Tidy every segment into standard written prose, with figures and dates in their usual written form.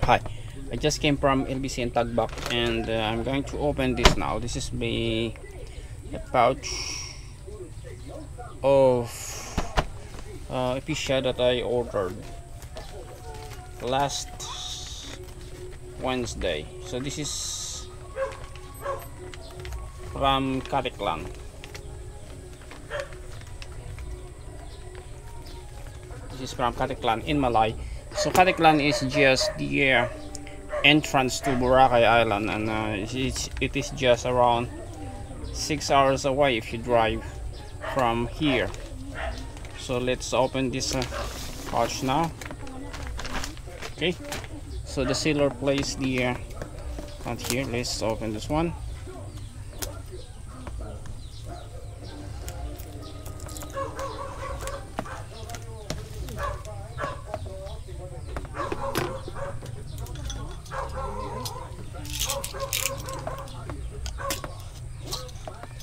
Hi, I just came from LBC in Tagbak, and I'm going to open this now. This is a pouch of Episcia that I ordered last Wednesday. So this is from Katiklan. This is from Katiklan in Malay. So Katiklan is just the entrance to Boracay Island, and it is just around 6 hours away if you drive from here. So let's open this pouch now. Okay, so the sealer placed the out here. Let's open this one.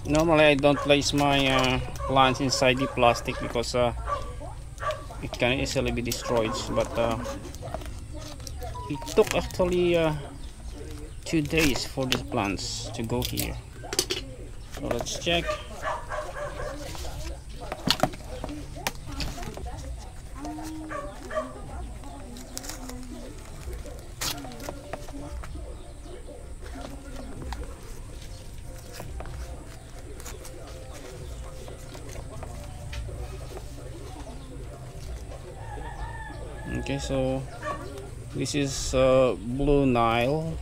Normally I don't place my plants inside the plastic because it can easily be destroyed, but it took actually 2 days for these plants to go here. So let's check. Okay, so this is Blue Nile,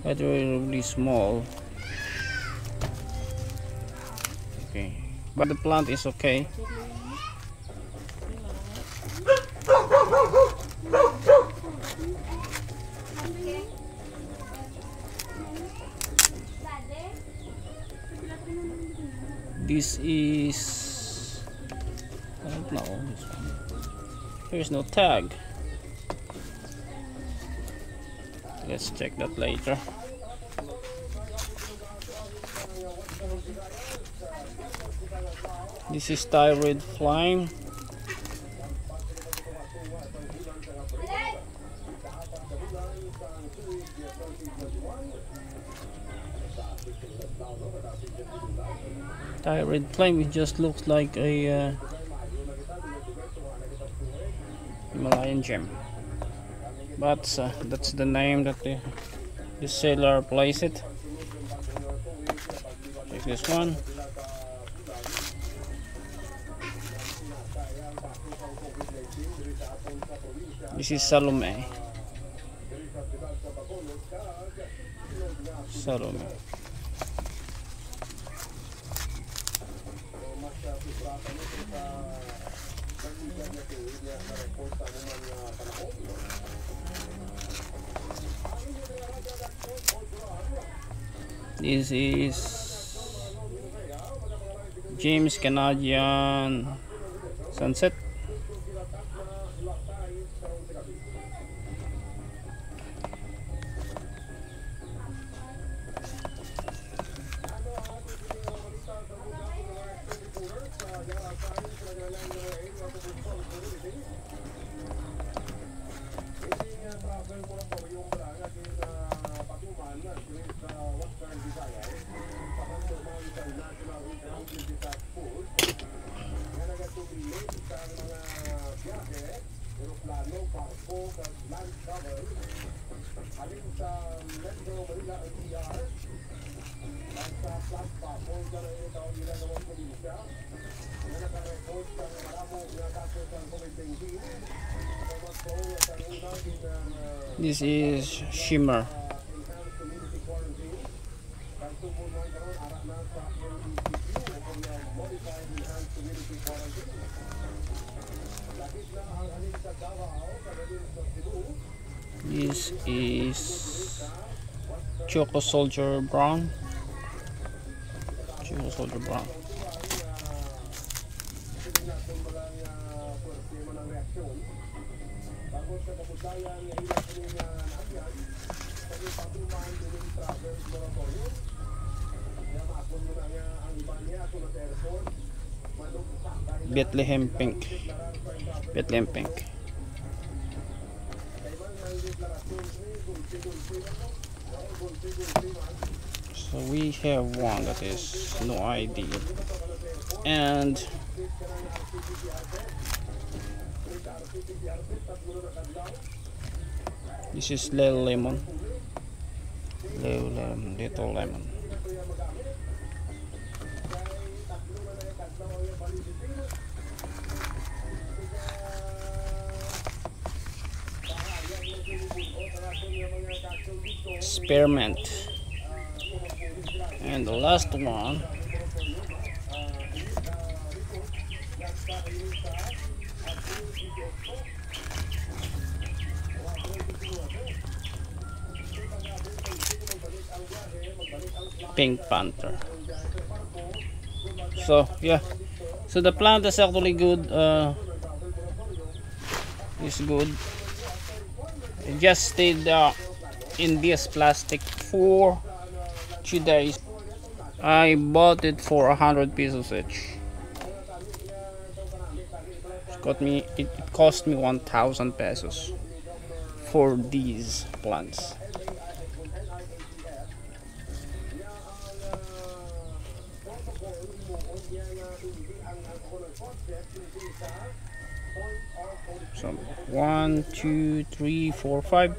but really small. Okay, but the plant is okay. This is, I don't know, this one. There's no tag. Let's check that later. This is thyroid flame. Thyroid flame, it just looks like a Himalayan gem, but that's the name that the seller placed it. Take this one. This is Salome. Salome. This is James Canadian Sunset. This is Shimmer. This is Choco Soldier Brown. Choco Soldier Brown. Bethlehem Pink. Bethlehem Pink. So we have one that is no ID, and this is little lemon, little lemon. Spearmint. And the last one, Pink Panther. So yeah, so the plant is actually good. It's good. It just stayed in this plastic for 2 days. I bought it for 100 pesos each. It cost me 1,000 pesos for these plants. So 1, 2, 3, 4, 5,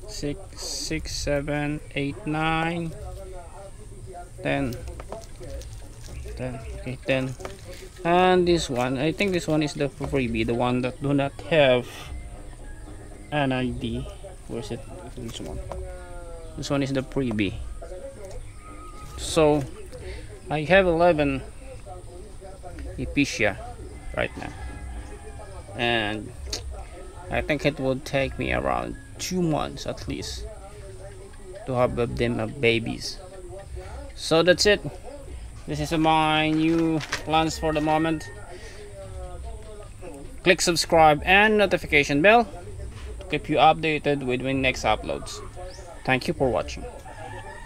6, 7, 8, 9, 10. Okay, 10. And this one, I think this one is the freebie, the one that do not have an ID. Where's it? This one. This one is the freebie. So I have 11 Episcia right now, and I think it would take me around 2 months at least to have them babies. So that's it. This is my new plans for the moment. Click subscribe and notification bell to keep you updated with my next uploads. Thank you for watching.